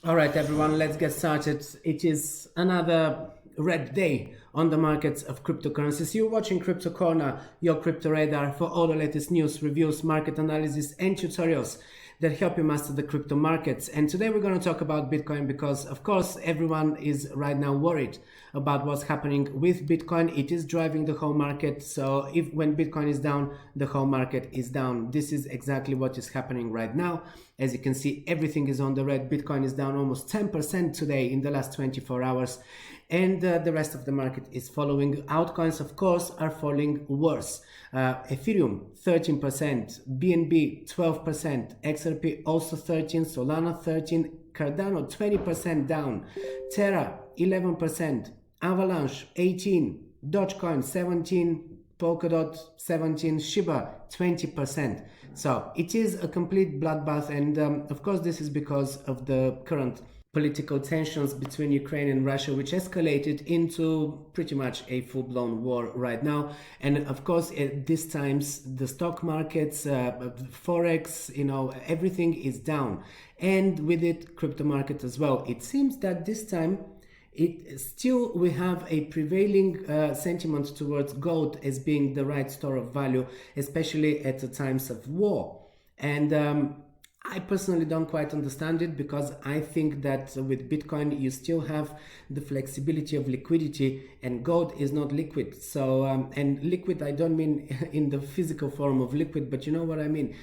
All right, everyone, let's get started. It is another red day on the markets of cryptocurrencies. You're watching Crypto Corner, your crypto radar for all the latest news, reviews, market analysis, and tutorials that help you master the crypto markets. And today we're going to talk about Bitcoin because, of course, everyone is right now worried about what's happening with Bitcoin. It is driving the whole market. So when Bitcoin is down, the whole market is down. This is exactly what is happening right now. As you can see, everything is on the red. Bitcoin is down almost 10% today in the last 24 hours. And the rest of the market is following. Altcoins, of course, are falling worse. Ethereum 13%, BNB 12%, XRP also 13%, Solana 13%, Cardano 20% down, Terra 11%, Avalanche 18%, Dogecoin 17%, polkadot 17%, Shiba 20%. So it is a complete bloodbath, and of course this is because of the current political tensions between Ukraine and Russia, which escalated into pretty much a full-blown war right now. And of course, at these times, the stock markets, forex, everything is down, and with it, crypto market as well. It seems that this time, we have a prevailing sentiment towards gold as being the right store of value, especially at the times of war. And I personally don't quite understand it, because I think that with Bitcoin you still have the flexibility of liquidity, and gold is not liquid. So and liquid, I don't mean in the physical form of liquid, but you know what I mean.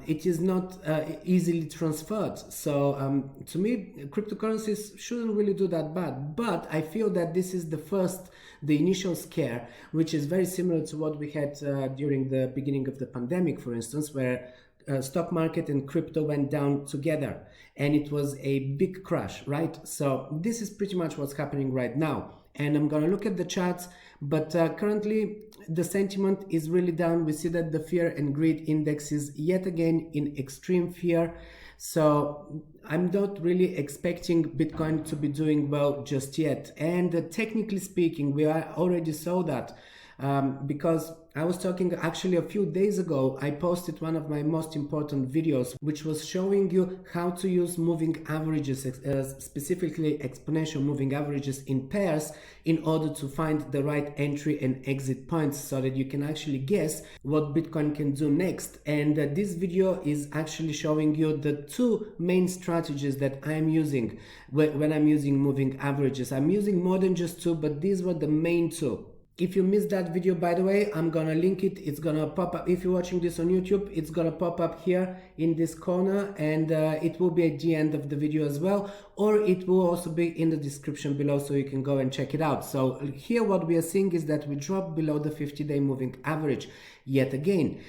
It is not easily transferred. So to me, cryptocurrencies shouldn't really do that bad. But I feel that this is the initial scare, which is very similar to what we had during the beginning of the pandemic, for instance, where stock market and crypto went down together, and it was a big crash, right? So this is pretty much what's happening right now. And I'm going to look at the charts, but currently the sentiment is really down. We see that the fear and greed index is yet again in extreme fear. So I'm not really expecting Bitcoin to be doing well just yet. And technically speaking, we already saw that. Because I was talking actually a few days ago, I posted one of my most important videos, which was showing you how to use moving averages, specifically exponential moving averages in pairs, in order to find the right entry and exit points, so that you can actually guess what Bitcoin can do next. And this video is actually showing you the two main strategies that I'm using when I'm using moving averages. I'm using more than just two, but these were the main two. If you missed that video, by the way, I'm gonna link it. It's gonna pop up. If you're watching this on YouTube, it's gonna pop up here in this corner, and it will be at the end of the video as well, or it will also be in the description below, so you can go and check it out. So here what we are seeing is that we dropped below the 50-day moving average yet again.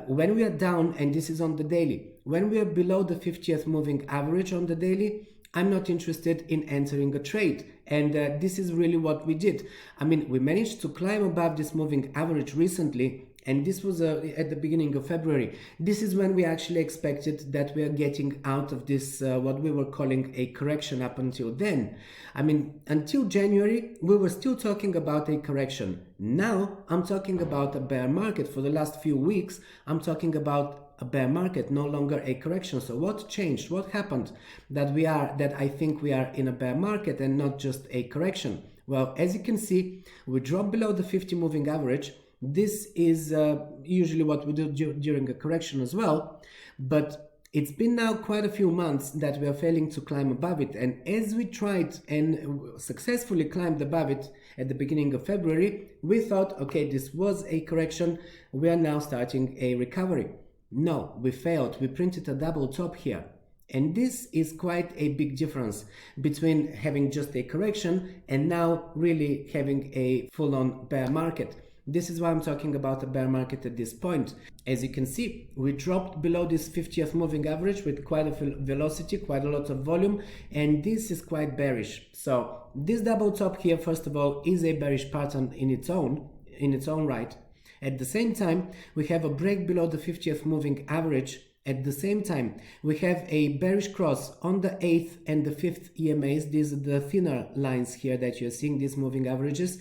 When we are down, and this is on the daily, when we are below the 50th moving average on the daily, I'm not interested in entering a trade. And this is really what we did. I mean, we managed to climb above this moving average recently, and this was at the beginning of February. This is when we actually expected that we are getting out of this, what we were calling a correction up until then. I mean, until January, we were still talking about a correction. Now, I'm talking about a bear market. For the last few weeks, I'm talking about a bear market, no longer a correction. So what changed? What happened that I think we are in a bear market and not just a correction? Well, as you can see, we dropped below the 50 moving average. This is usually what we do during a correction as well, but it's been now quite a few months that we are failing to climb above it. And as we tried and successfully climbed above it at the beginning of February, we thought, okay, this was a correction. We are now starting a recovery. No, we failed. We printed a double top here. And this is quite a big difference between having just a correction and now really having a full-on bear market. This is why I'm talking about a bear market at this point. As you can see, we dropped below this 50th moving average with quite a velocity, quite a lot of volume, and this is quite bearish. So this double top here, first of all, is a bearish pattern in its own right. At the same time, we have a break below the 50th moving average. At the same time, we have a bearish cross on the 8th and the 5th EMAs. These are the thinner lines here that you're seeing, these moving averages.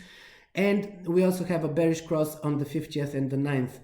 And we also have a bearish cross on the 50th and the 9th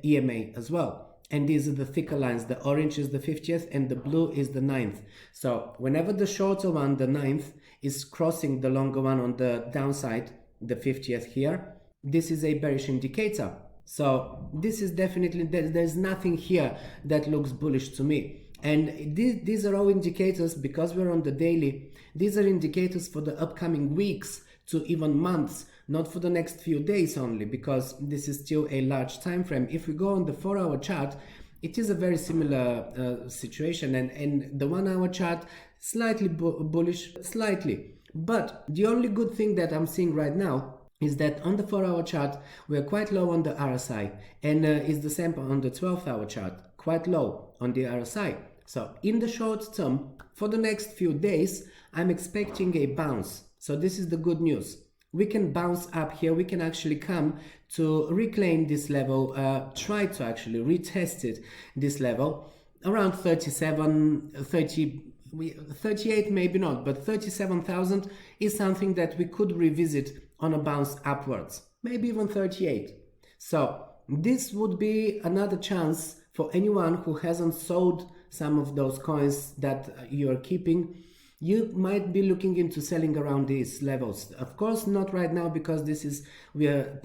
EMA as well. and these are the thicker lines. The orange is the 50th and the blue is the 9th. So whenever the shorter one, the 9th, is crossing the longer one on the downside, the 50th here, this is a bearish indicator. So this is definitely, there's nothing here that looks bullish to me. And these are all indicators, because we're on the daily, these are indicators for the upcoming weeks to even months, not for the next few days only, because this is still a large time frame. If we go on the 4-hour chart, it is a very similar situation, and the 1-hour chart slightly bullish, slightly. But the only good thing that I'm seeing right now is that on the 4-hour chart we're quite low on the RSI, and it's the same on the 12-hour chart, quite low on the RSI. So in the short term, for the next few days, I'm expecting a bounce. So this is the good news. We can bounce up here. We can actually come to reclaim this level, try to actually retest it, this level, around 38 maybe not, but 37,000 is something that we could revisit on a bounce upwards, maybe even 38. So this would be another chance for anyone who hasn't sold some of those coins that you're keeping. You might be looking into selling around these levels. Of course, not right now, because this is, we are,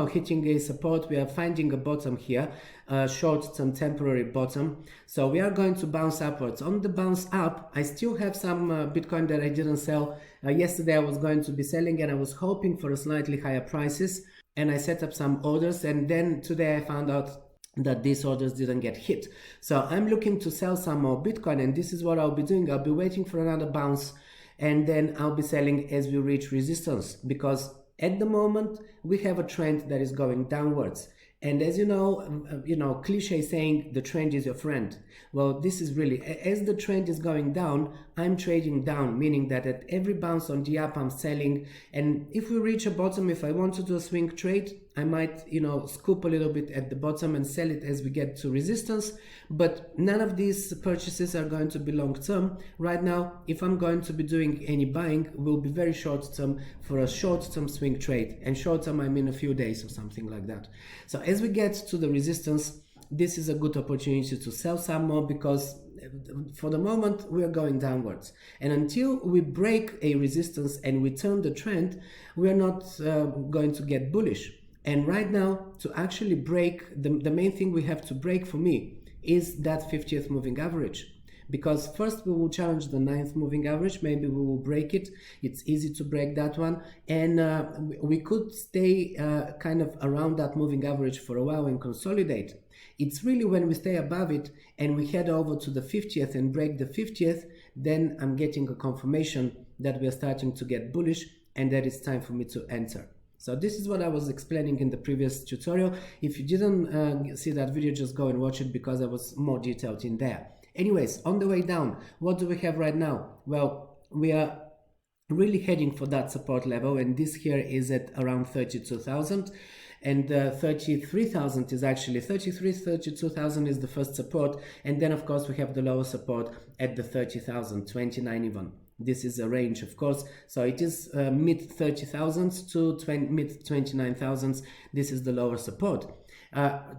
hitting a support. We are finding a bottom here, a short-term temporary bottom. So we are going to bounce upwards. On the bounce up, I still have some Bitcoin that I didn't sell. Yesterday I was going to be selling, and I was hoping for a slightly higher prices, and I set up some orders, and then today I found out that these orders didn't get hit. So I'm looking to sell some more Bitcoin, and this is what I'll be doing. I'll be waiting for another bounce, and then I'll be selling as we reach resistance, because at the moment we have a trend that is going downwards. And as you know, cliche saying, the trend is your friend. Well, this is really, as the trend is going down, I'm trading down, meaning that at every bounce on the up, I'm selling. And if we reach a bottom, if I want to do a swing trade, I might, scoop a little bit at the bottom and sell it as we get to resistance. But none of these purchases are going to be long term. Right now, if I'm going to be doing any buying, will be very short term, for a short term swing trade. And short term, I mean a few days or something like that. So as we get to the resistance, this is a good opportunity to sell some more, because for the moment we are going downwards, and until we break a resistance and we turn the trend, we are not going to get bullish. And right now, to actually break, the main thing we have to break for me is that 50th moving average. Because first we will challenge the 9th moving average, maybe we will break it. It's easy to break that one, and we could stay kind of around that moving average for a while and consolidate. It's really when we stay above it and we head over to the 50th and break the 50th, then I'm getting a confirmation that we are starting to get bullish, and that it's time for me to enter. So this is what I was explaining in the previous tutorial. If you didn't see that video, just go and watch it, because I was more detailed in there. Anyways, on the way down, what do we have right now? Well, we are really heading for that support level, and this here is at around 32,000, and 33,000 is actually 32,000 is the first support, and then of course we have the lower support at the 30,000, 29 even. This is a range, of course, so it is mid 30,000s to mid 29,000s. This is the lower support.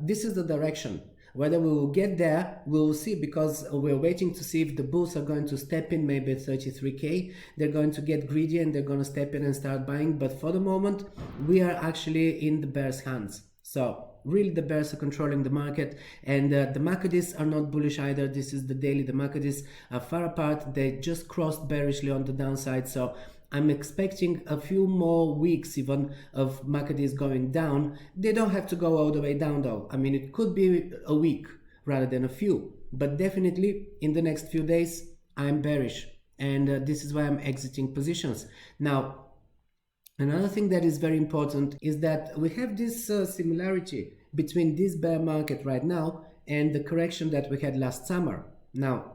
This is the direction. Whether we will get there, we will see, because we're waiting to see if the bulls are going to step in, maybe at 33k. They're going to get greedy and they're going to step in and start buying. But for the moment, we are actually in the bears' hands. So really the bears are controlling the market, and the markets are not bullish either. This is the daily. The markets are far apart. They just crossed bearishly on the downside. So I'm expecting a few more weeks even of markets going down. They don't have to go all the way down though. I mean, it could be a week rather than a few, but definitely in the next few days I'm bearish, and this is why I'm exiting positions. Now, another thing that is very important is that we have this similarity between this bear market right now and the correction that we had last summer. Now,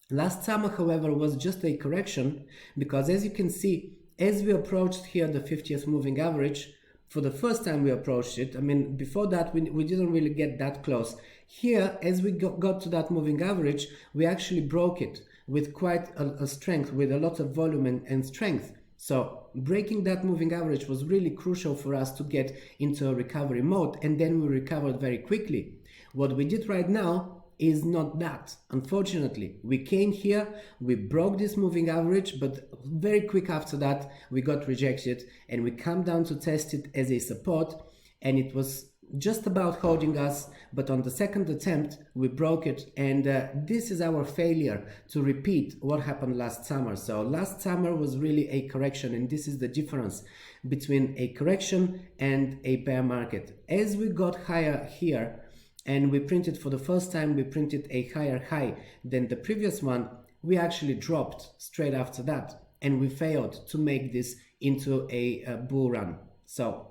last summer, however, was just a correction, because as you can see, as we approached here the 50th moving average, for the first time we approached it. I mean, before that, we didn't really get that close. Here, as we got to that moving average, we actually broke it with quite a strength, with a lot of volume and strength. So breaking that moving average was really crucial for us to get into a recovery mode, and then we recovered very quickly. What we did right now is not that. Unfortunately, we came here, we broke this moving average, but very quick after that, we got rejected and we come down to test it as a support, and it was just about holding us, but on the second attempt we broke it, and this is our failure to repeat what happened last summer. So last summer was really a correction, and this is the difference between a correction and a bear market. As we got higher here and we printed for the first time, we printed a higher high than the previous one, we actually dropped straight after that, and we failed to make this into a bull run. So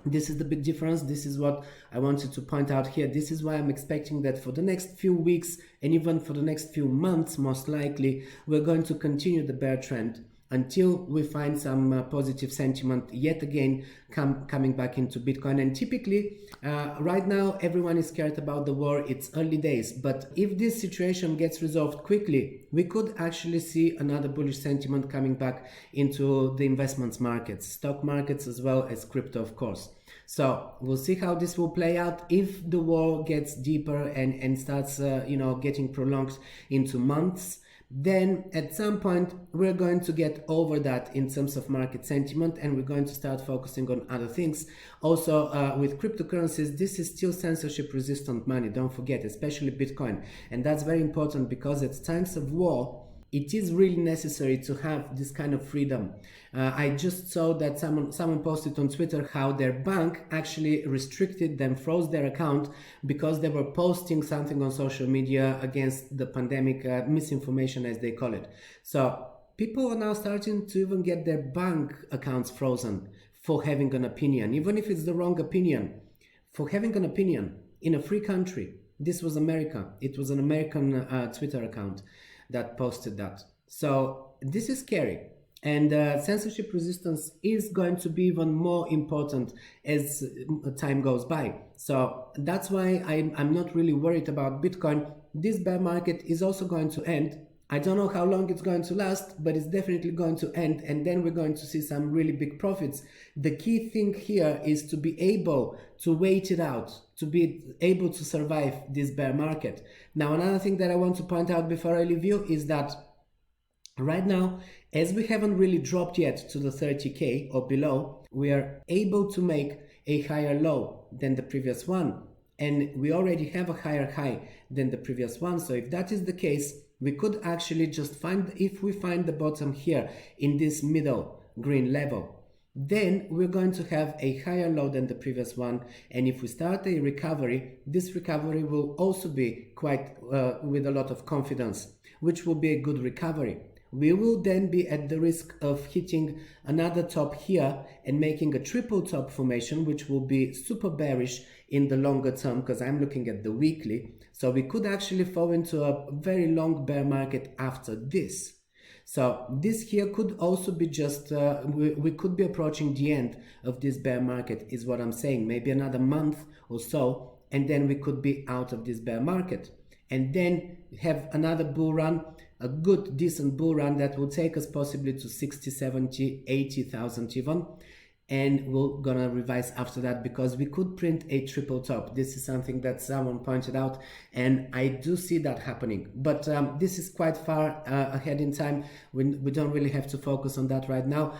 this is the big difference. This is what I wanted to point out here. This is why I'm expecting that for the next few weeks and even for the next few months, most likely, we're going to continue the bear trend until we find some positive sentiment yet again coming back into Bitcoin. And typically, right now, everyone is scared about the war. It's early days. But if this situation gets resolved quickly, we could actually see another bullish sentiment coming back into the investments markets, stock markets, as well as crypto, of course. So we'll see how this will play out. If the war gets deeper and starts, getting prolonged into months, then at some point we're going to get over that in terms of market sentiment, and we're going to start focusing on other things. Also, with cryptocurrencies, this is still censorship resistant money, don't forget, especially Bitcoin. And that's very important because at times of war, it is really necessary to have this kind of freedom. I just saw that someone posted on Twitter how their bank actually restricted them, froze their account because they were posting something on social media against the pandemic, misinformation as they call it. So people are now starting to even get their bank accounts frozen for having an opinion, even if it's the wrong opinion, for having an opinion in a free country. This was America. It was an American Twitter account that posted that. So this is scary, and censorship resistance is going to be even more important as time goes by. So that's why I'm not really worried about Bitcoin. This bear market is also going to end. I don't know how long it's going to last, but it's definitely going to end, and then we're going to see some really big profits. The key thing here is to be able to wait it out, to be able to survive this bear market. Now, another thing that I want to point out before I leave you is that right now, as we haven't really dropped yet to the 30K or below, we are able to make a higher low than the previous one, and we already have a higher high than the previous one. So if that is the case, we could actually just if we find the bottom here in this middle green level, then we're going to have a higher low than the previous one. And if we start a recovery, this recovery will also be quite with a lot of confidence, which will be a good recovery. We will then be at the risk of hitting another top here and making a triple top formation, which will be super bearish in the longer term, because I'm looking at the weekly. So we could actually fall into a very long bear market after this. So this here could also be just, we could be approaching the end of this bear market, is what I'm saying. Maybe another month or so, and then we could be out of this bear market. And then have another bull run, a good, decent bull run that will take us possibly to 60, 70, 80,000 even. And we're gonna revise after that, because we could print a triple top. This is something that someone pointed out, and I do see that happening. But this is quite far ahead in time. We don't really have to focus on that right now.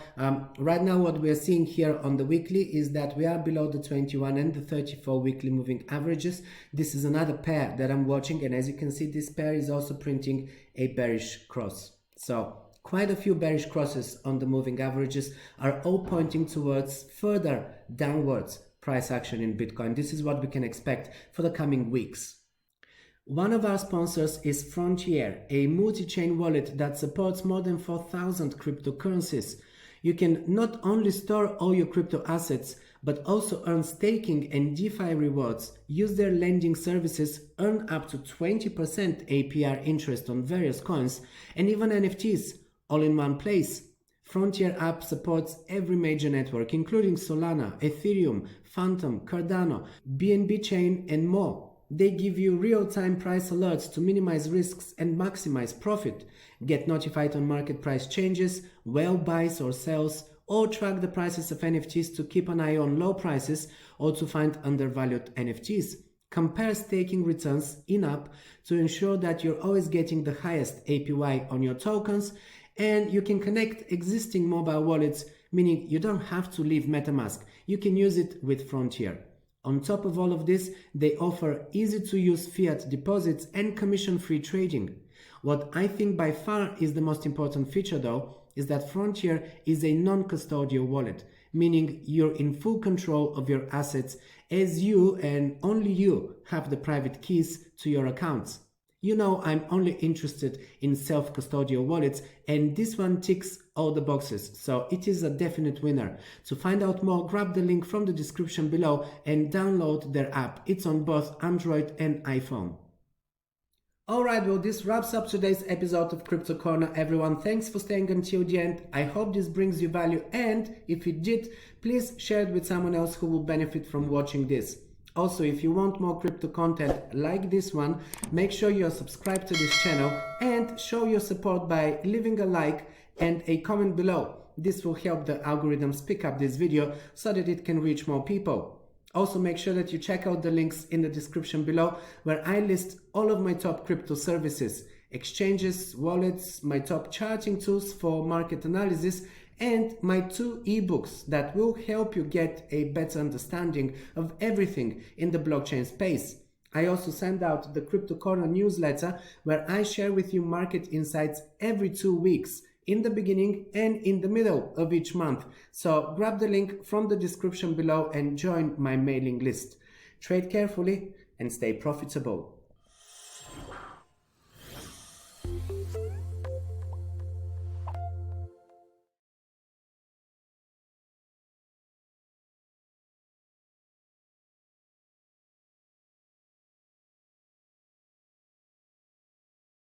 Right now, what we're seeing here on the weekly is that we are below the 21 and the 34 weekly moving averages. This is another pair that I'm watching, and as you can see, this pair is also printing a bearish cross. So quite a few bearish crosses on the moving averages are all pointing towards further downwards price action in Bitcoin. This is what we can expect for the coming weeks. One of our sponsors is Frontier, a multi-chain wallet that supports more than 4,000 cryptocurrencies. You can not only store all your crypto assets, but also earn staking and DeFi rewards, use their lending services, earn up to 20% APR interest on various coins, and even NFTs, all in one place. Frontier app supports every major network, including Solana, Ethereum, Phantom, Cardano, BNB chain, and more. They give you real-time price alerts to minimize risks and maximize profit. Get notified on market price changes, whale buys or sells, or track the prices of NFTs to keep an eye on low prices or to find undervalued NFTs. compare staking returns in-app to ensure that you're always getting the highest APY on your tokens, and you can connect existing mobile wallets, meaning you don't have to leave MetaMask. You can use it with Frontier. On top of all of this, they offer easy-to-use fiat deposits and commission-free trading. What I think by far is the most important feature though, is that Frontier is a non-custodial wallet, meaning you're in full control of your assets as you and only you have the private keys to your accounts. You know, I'm only interested in self-custodial wallets, and this one ticks all the boxes, so it is a definite winner. To find out more, grab the link from the description below and download their app. It's on both Android and iPhone. Alright, well, this wraps up today's episode of Crypto Corner, everyone. Thanks for staying until the end. I hope this brings you value, and if it did, please share it with someone else who will benefit from watching this. Also, if you want more crypto content like this one, make sure you are subscribed to this channel and show your support by leaving a like and a comment below. This will help the algorithms pick up this video so that it can reach more people. Also, make sure that you check out the links in the description below, where I list all of my top crypto services, exchanges, wallets, my top charting tools for market analysis, and my 2 ebooks that will help you get a better understanding of everything in the blockchain space. I also send out the Crypto Corner newsletter, where I share with you market insights every 2 weeks, in the beginning and in the middle of each month. So grab the link from the description below and join my mailing list. Trade carefully and stay profitable.